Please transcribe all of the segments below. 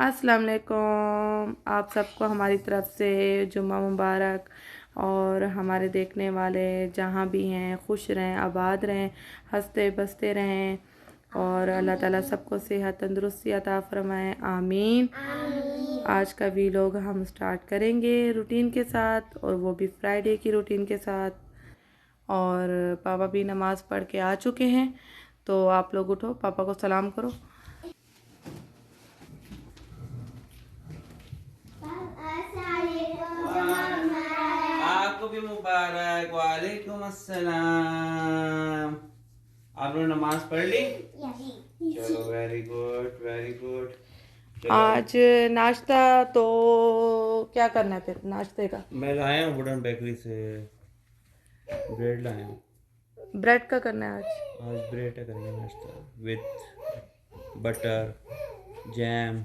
अस्सलाम वालेकुम। आप सबको हमारी तरफ से जुम्मा मुबारक। और हमारे देखने वाले जहाँ भी हैं खुश रहें, आबाद रहें, हंसते बसते रहें और अल्लाह ताला सबको सेहत तंदुरुस्ती अता फरमाए, आमीन। आज का वीलॉग हम स्टार्ट करेंगे रूटीन के साथ, और वो भी फ्राइडे की रूटीन के साथ। और पापा भी नमाज़ पढ़ के आ चुके हैं, तो आप लोग उठो, पापा को सलाम करो। आपको भी मुबारक। वालेकुम अस्सलाम। आप लोग नमाज पढ़ ली? चलो वेरी गुड वेरी गुड। आज नाश्ता तो क्या करना है फिर नाश्ते का? मैं लाया हूँ वुडन बेकरी से ब्रेड लाया हूँ। ब्रेड का करना है आज? आज ब्रेड का करेंगे नाश्ता विथ बटर जैम।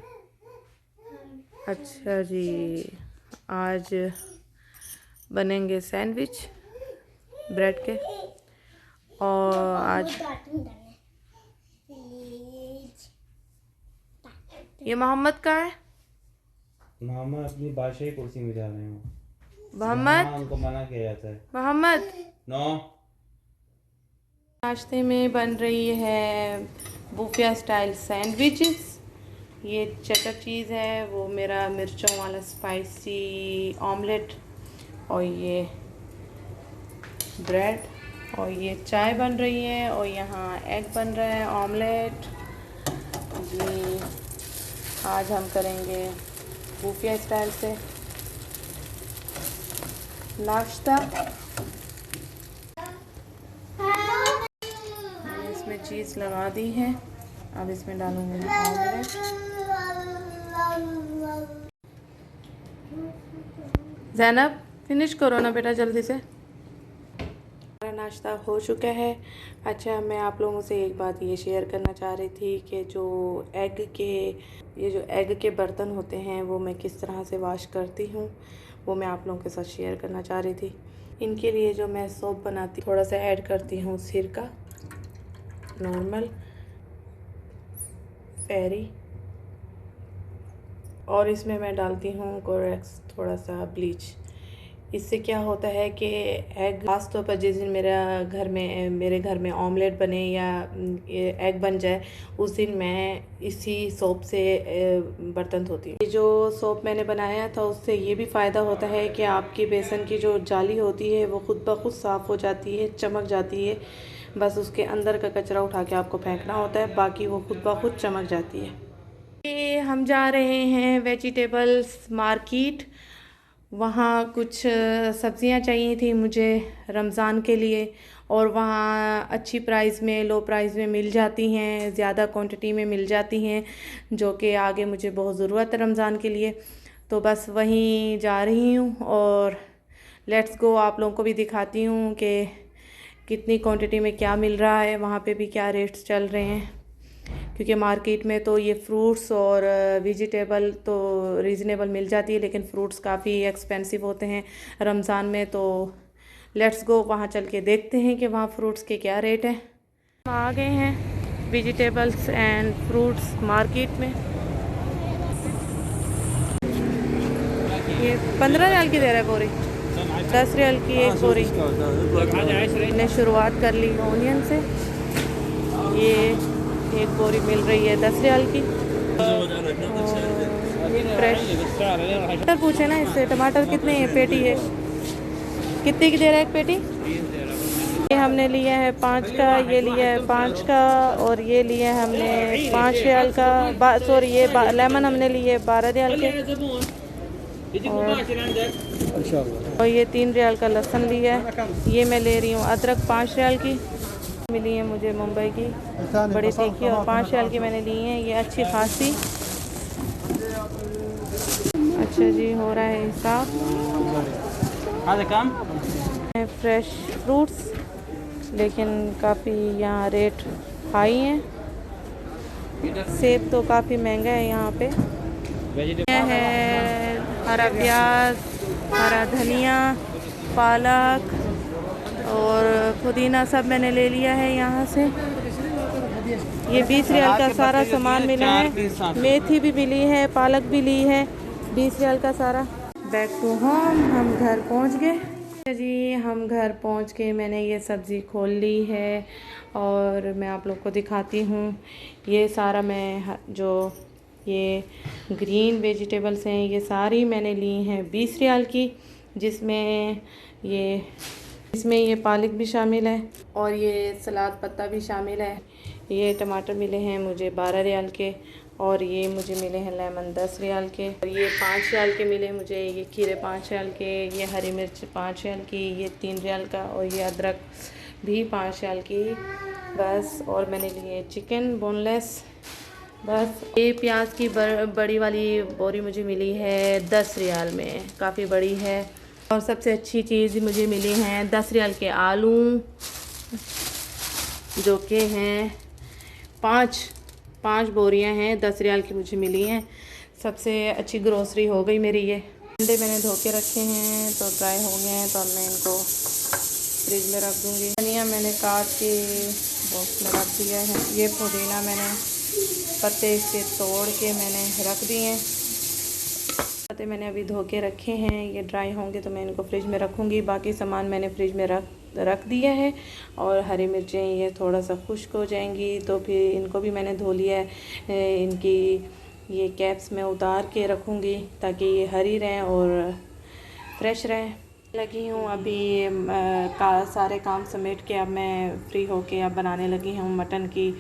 अच्छा जी, आज बनेंगे सैंडविच ब्रेड के। और आज ये मोहम्मद कहाँ है? मामा अपनी बादशाही कुर्सी में जा रहे हैं। मोहम्मद, उनको मना किया जाता है। मोहम्मद। नो। नाश्ते में बन रही है बुफिया स्टाइल सैंडविचेस। ये चटर चीज़ है, वो मेरा मिर्चों वाला स्पाइसी ऑमलेट, और ये ब्रेड, और ये चाय बन रही है, और यहाँ एग बन रहा है ऑमलेट। ये आज हम करेंगे बुफिया स्टाइल से नाश्ता। इसमें चीज़ लगा दी है, अब इसमें डालूंगी ऑमलेट। ज़ैनब फिनिश करो ना बेटा जल्दी से। हमारा नाश्ता हो चुका है। अच्छा, मैं आप लोगों से एक बात ये शेयर करना चाह रही थी कि जो एग के बर्तन होते हैं वो मैं किस तरह से वॉश करती हूँ, वो मैं आप लोगों के साथ शेयर करना चाह रही थी। इनके लिए जो मैं सोप बनाती, थोड़ा सा ऐड करती हूँ सिरका नॉर्मल फेरी, और इसमें मैं डालती हूँ कोरेक्स थोड़ा सा ब्लीच। इससे क्या होता है कि एग खास तौर पर जिस दिन मेरे घर में ऑमलेट बने या एग बन जाए, उस दिन मैं इसी सोप से बर्तन धोती हूँ। ये जो सोप मैंने बनाया था उससे ये भी फ़ायदा होता है कि आपकी बेसन की जो जाली होती है वो खुद ब खुद साफ़ हो जाती है, चमक जाती है। बस उसके अंदर का कचरा उठा के आपको फेंकना होता है, बाकी वो खुद ब खुद चमक जाती है। ये हम जा रहे हैं वेजिटेबल्स मार्केट। वहाँ कुछ सब्ज़ियाँ चाहिए थी मुझे रमज़ान के लिए, और वहाँ अच्छी प्राइस में, लो प्राइस में मिल जाती हैं, ज़्यादा क्वांटिटी में मिल जाती हैं, जो कि आगे मुझे बहुत ज़रूरत है रमज़ान के लिए। तो बस वहीं जा रही हूँ, और लेट्स गो आप लोगों को भी दिखाती हूँ कि कितनी क्वांटिटी में क्या मिल रहा है, वहाँ पे भी क्या रेट्स चल रहे हैं। क्योंकि मार्केट में तो ये फ्रूट्स और वेजिटेबल तो रीज़नेबल मिल जाती है, लेकिन फ्रूट्स काफ़ी एक्सपेंसिव होते हैं रमज़ान में। तो लेट्स गो वहाँ चल के देखते हैं कि वहाँ फ्रूट्स के क्या रेट हैं। हम आ गए हैं वेजिटेबल्स एंड फ्रूट्स मार्केट में। ये 15 रियाल की दे रहा है बोरी, 10 रियाल की एक बोरी। मैंने शुरुआत कर ली ऑनियन से। ये एक बोरी मिल रही है 10 रियाल की। फ्रेश टमाटर पूछे ना इससे, टमाटर कितने हैं पेटी है, कितने की दे रहा है एक पेटी? ये हमने लिया है 5 का, ये लिया है 5 का, और ये लिया है हमने 5 रियाल का। सॉरी, ये लेमन हमने लिए 12 रियाल के, और ये 3 रियाल का लहसुन लिया है। ये मैं ले रही हूँ अदरक 5 रियाल की मिली है मुझे मुंबई की, बड़ी तीखी, और 5 रियाल की मैंने ली हैं, ये अच्छी खासी। अच्छा जी, हो रहा है हिसाब। फ्रेश फ्रूट्स, लेकिन काफ़ी यहाँ रेट हाई हैं। सेब तो काफ़ी महंगा है यहाँ पे। यह है हरा प्याज, हरा धनिया, पालक और पुदीना, सब मैंने ले लिया है यहाँ से। ये 20 रियाल का सारा सामान मिला है। मेथी भी मिली है, पालक भी ली है, 20 रियाल का सारा। बैक टू होम, हम घर पहुंच गए जी। हम घर पहुंच के मैंने ये सब्ज़ी खोल ली है और मैं आप लोग को दिखाती हूँ। ये सारा मैं जो ये ग्रीन वेजिटेबल्स हैं ये सारी मैंने ली हैं 20 रियाल की, जिसमें ये पालक भी शामिल है और ये सलाद पत्ता भी शामिल है। ये टमाटर मिले हैं मुझे 12 रियाल के और ये मुझे मिले हैं लेमन 10 रियाल के और ये 5 रियाल के मिले मुझे। ये खीरे 5 रियाल के, ये हरी मिर्च 5 रियाल की, ये 3 रियाल का और ये अदरक भी 5 रियाल की बस। और मैंने लिए चिकन बोनलेस बस। ये प्याज की बड़ी वाली बोरी मुझे मिली है 10 रियाल में, काफ़ी बड़ी है। और सबसे अच्छी चीज़ मुझे मिली हैं 10 रियाल के आलू, जो कि हैं 5 बोरियां हैं 10 रियाल की मुझे मिली हैं। सबसे अच्छी ग्रोसरी हो गई मेरी। ये अंडे मैंने धो के रखे हैं तो ड्राई हो गए हैं, तो अब मैं इनको फ्रिज में रख दूँगी। धनिया मैंने काट के बॉक्स में रख दिया है। ये पुदीना मैंने पत्ते इसके तोड़ के मैंने रख दिए हैं। पत्ते मैंने अभी धो के रखे हैं, ये ड्राई होंगे तो मैं इनको फ्रिज में रखूँगी। बाकी सामान मैंने फ्रिज में रख दिया है। और हरी मिर्चें ये थोड़ा सा खुश्क हो जाएंगी तो फिर इनको भी मैंने धो लिया है। इनकी ये कैप्स मैं उतार के रखूँगी ताकि ये हरी रहें और फ्रेश रहें। लगी हूँ अभी सारे काम समेट के अब मैं फ्री होके अब बनाने लगी हूँ मटन की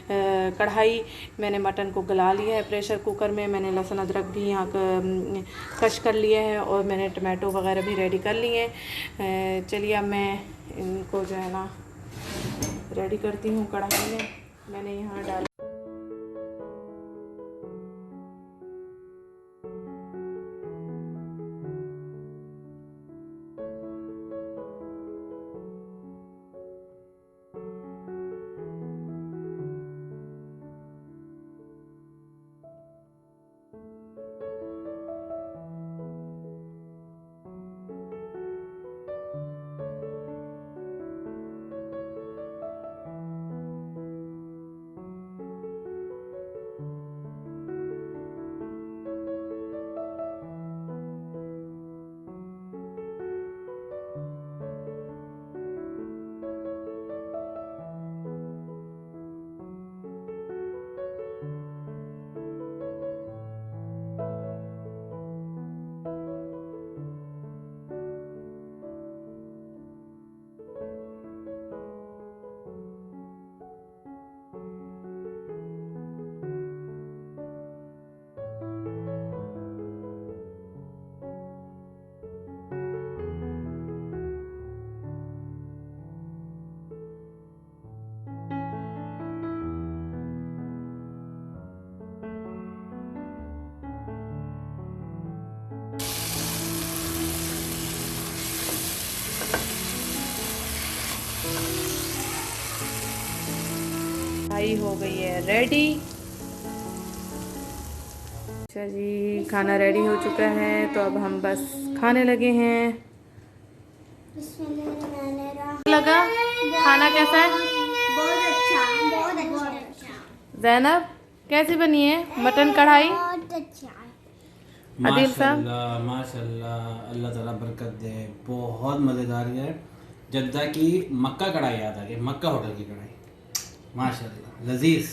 कढ़ाई। मैंने मटन को गला लिया है प्रेशर कुकर में। मैंने लहसुन अदरक भी यहाँ कश कर लिया है और मैंने टमाटो वगैरह भी रेडी कर लिए हैं। चलिए अब मैं इनको जो है ना रेडी करती हूँ कढ़ाई में। मैंने यहाँ डाल कढ़ाई हो गई है रेडी। अच्छा जी, खाना रेडी हो चुका है तो अब हम बस खाने लगे हैं। लगा खाना कैसा है? बहुत अच्छा, बहुत अच्छा। ज़ैनब कैसी बनी है मटन कढ़ाई? बहुत अच्छा। आदिल साहब माशाल्लाह, अल्लाह ताला बरकत दे। बहुत मज़ेदार है। जद्दा की मक्का कढ़ाई याद आ गई, मक्का होटल की कढ़ाई। माशाल्लाह लजीज,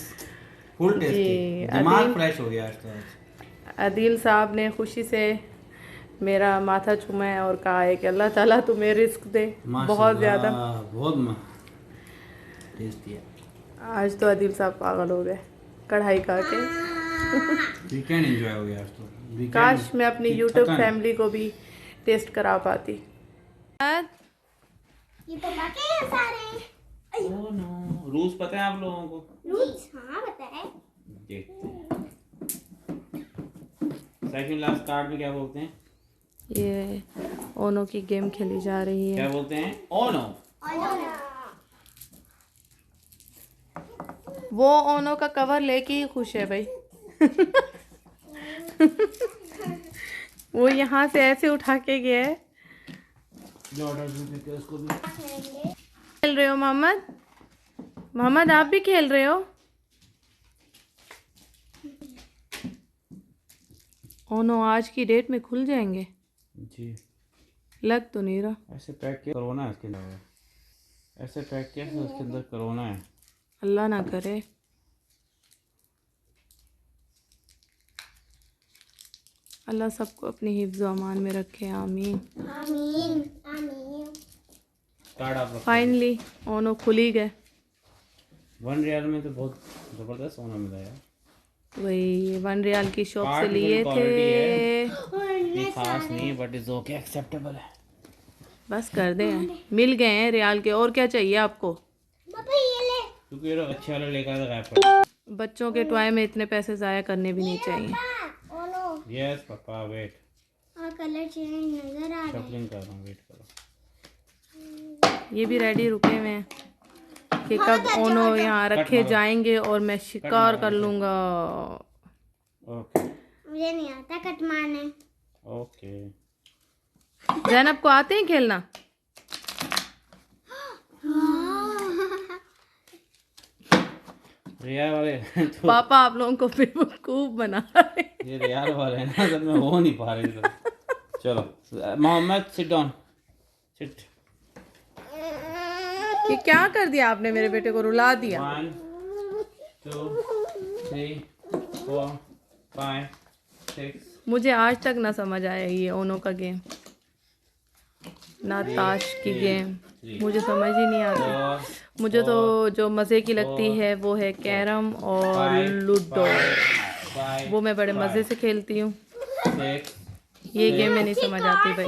फुल टेस्टी, दिमाग फ्रेश हो गया आज तो। आदिल साहब ने खुशी से मेरा माथा चूमा है और कहा है कि अल्लाह ताला तुम्हें रिस्क दे बहुत ज़्यादा। बहुत टेस्टी है। आज तो आदिल साहब पागल हो गए कढ़ाई खा के। वीकेंड एंजॉय हो गया आज तो। काश मैं अपनी यूट्यूब फैमिली को भी टेस्ट करा पाती। ये तो बाकी है सारे। ओह नो, रूल्स पता है आप लोगों को? रूल्स हाँ पता है। देखते हैं सेकंड लास्ट कार्ड में क्या बोलते हैं? ये ओनो की गेम खेली जा रही है। क्या बोलते हैं? ओनो। वो ओनो का कवर लेके ही खुश है भाई। वो यहाँ से ऐसे उठा के गया है। जो ऑर्डर देते हैं उसको भी खेल रहे हो मोहम्मद? मोहम्मद आप भी खेल रहे हो? ओ नो, आज की डेट में खुल जाएंगे? जी, लग तो नहीं रहा। ऐसे पैक किया कोरोना है इसके अंदर, ऐसे पैक किया है उसके अंदर कोरोना है। अल्लाह ना करे। अल्लाह सबको अपनी हिफ्ज़ अमान में रखे, आमीन। आमीन आमीन। कार्ड आप रखो। फाइनली ओनो खुल ही गए। 1 रियाल में तो बहुत ज़बरदस्त सोना मिला यार। वही 1 रियाल की शॉप से कार्ड लिए फुल थे। इतनी खास नहीं बट इज ओके, एक्सेप्टेबल है। बस कर दे, मिल गए हैं रियाल के, और क्या चाहिए आपको? पापा ये ले। क्योंकि ये लोग अच्छे वाले लेकर आए गायब पड़। बच्चों के टॉय में इतने पैसे ज़ाया करने भी नहीं चाहिए। Oh no. Yes papa wait, colour change नजर आ रहा है। शफलिंग कर रहा हूँ, वेट करो। ये भी रेडी रुके हुए हैं कि कब ओनो यहाँ रखे जाएंगे और मैं शिकार कर लूँगा। ओके मुझे नहीं आता कट मारने। ओके। ज़ैनब को आते हैं खेलना? रियाल वाले तो पापा आप लोगों को बेवकूफ बना रहे हैं। ये रियाल वाले हैं ना, सब में हो नहीं पा रहे इधर। चलो मोहम्मद सिट डाउन, सिट। ये क्या कर दिया आपने? मेरे बेटे को रुला दिया। 1 2 3 4 5 6। मुझे आज तक ना समझ आया ये ओनो का गेम, ना ताश की गेम, मुझे समझ ही नहीं आती। मुझे तो जो मज़े की लगती है वो है कैरम और लूडो, वो मैं बड़े मज़े से खेलती हूँ। ये गेम में नहीं समझ आती भाई।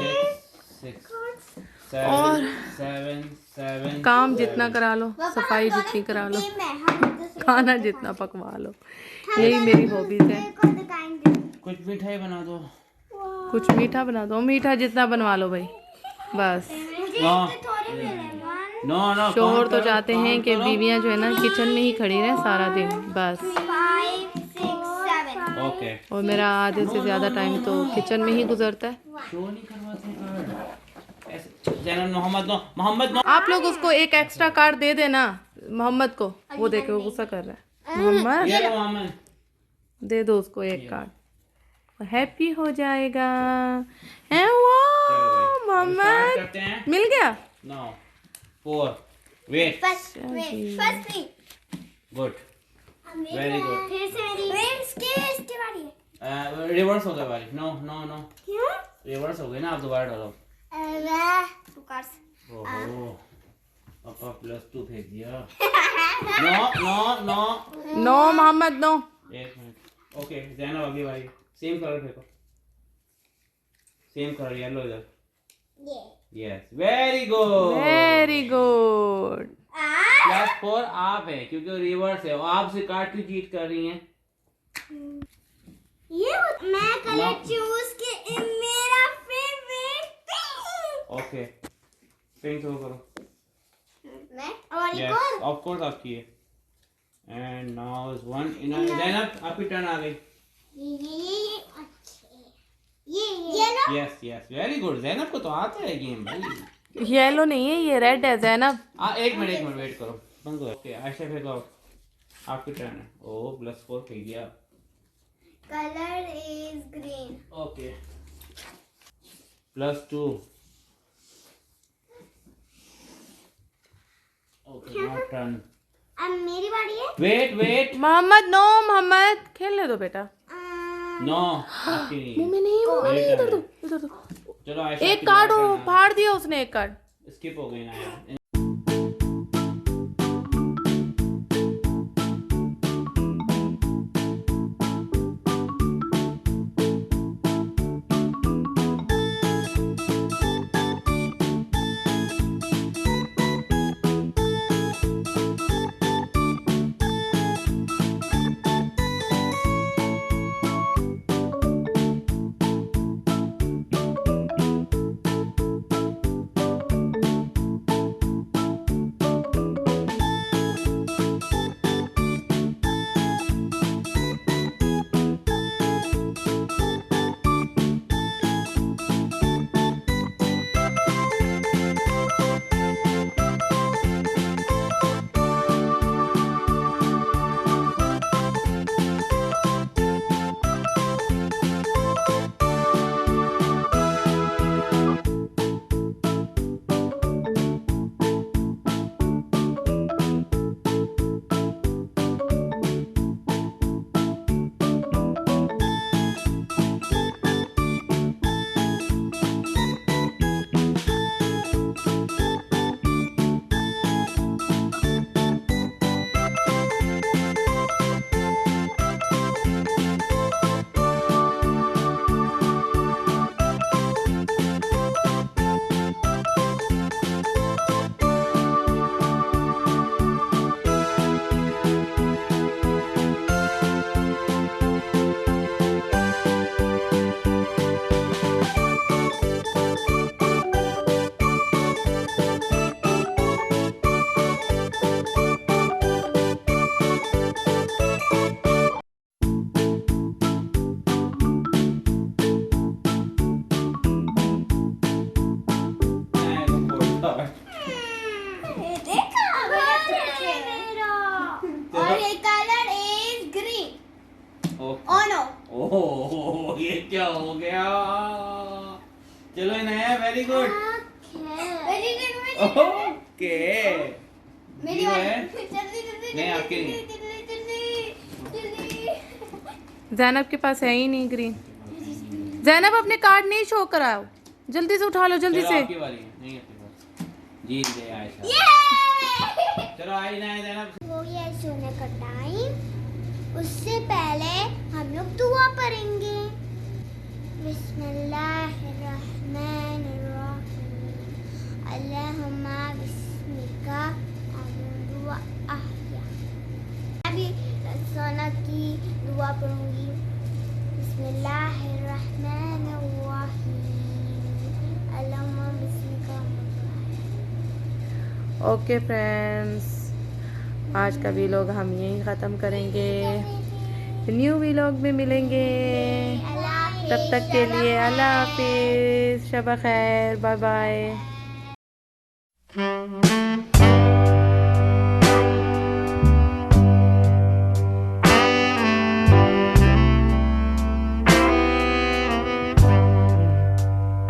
और 7 काम जितना करा लो, सफाई जितनी करा लो, खाना जितना पकवा लो, यही मेरी हॉबीज़ है। कुछ मिठाई बना दो। कुछ मीठा बना दो, मीठा जितना बनवा लो भाई, बस। नो नो, शोहर तो चाहते हैं कि बीवियां जो है ना किचन में ही खड़ी रहें सारा दिन, बस। 5 6 7। ओके। और मेरा आधे से ज़्यादा टाइम तो किचन में ही गुजरता है। शो नहीं करवाते कार्ड ऐसे। जैनब मोहम्मद नो। आप लोग उसको एक एक्स्ट्रा कार्ड दे देना मोहम्मद को, वो देखे वो गुस्सा कर रहा है। मोहम्मद ये लो मोहम्मद, दे दो उसको एक कार्ड, हैप्पी हो जाएगा। है वो स्टार्ट मोहम्मद, करते हैं। मिल गया। No 4 wait, first me. Good, very good. फिर से मेरी इसके बारी है। रिवर्स हो गया भाई। नो नो नो, क्यों? रिवर्स हो गई ना, आप दोबारा डालो। तू कर। ओहो पापा +2 फेंक दिया। No no no, no Mohammad no. एक मिनट। ओके जैनब अगली बारी, सेम कलर फेंको, सेम कलर येलो इधर। ये yes very good, very good. +4 आप है क्योंकि रिवर्स है। आप से काट क्यों चीट कर रही हैं? मैं कलर No. चूज के मेरा फेवरेट। ओके पिंक थ्रो करो। मैं और एक यस और। ऑफ कोर्स आपकी है। And now is 1 in. Zainab आपकी टर्न आ गई। ये अच्छे। ये लो। Yes yes very good. Zainab को तो आता है गेम भाई। येलो नहीं है, ये रेड है ज़ैनब। एक मिनट वेट करो, बंद करो। ओके आयशा फेंको, आपकी टर्न है। ओ +4 फेंक दिया। Colour is green. Okay +2। Okay now turn. अब मेरी बारी है। वेट मोहम्मद नो, मोहम्मद खेलने दो बेटा। नो आपकी नहीं। मुंह में नहीं, मुंह में नहीं, मेरी इधर turn दो, है। इधर दो। चलो आयशा एक की कार्ड turn है। फाड़ दिया उसने, एक कार्ड। स्किप हो गई ना यार। Very good okay. मेरी है जल्दी जल्दी नहीं आपकी नहीं। जैनब के पास है ही नहीं ग्रीन। जैनब अपने कार्ड नहीं शो कराओ, जल्दी से उठा लो जल्दी चलो से। आपकी बारी है, नहीं आपके पास। जीत गए आयशा। चलो आई ना जैनब। हो गया सोने का टाइम, उससे पहले हम लोग दुआ पढ़ेंगे। बिस्मिल्लाहिर्रहमानिर्रहीम अल्लाहुम्मा बिस्मिका अमूतु व अहया। अभी सोना की दुआ पढ़ूंगी। बिस्मिल्लाहिर्रहमानिर्रहीम अल्लाहुम्मा बिस्मिका अमूतु व अहया। ओके फ्रेंड्स, आज का व्लॉग हम यहीं ख़त्म करेंगे। न्यू व्लॉग में मिलेंगे, तब तक के लिए अल्लाह हाफिज़, शब खैर, बाय बाय।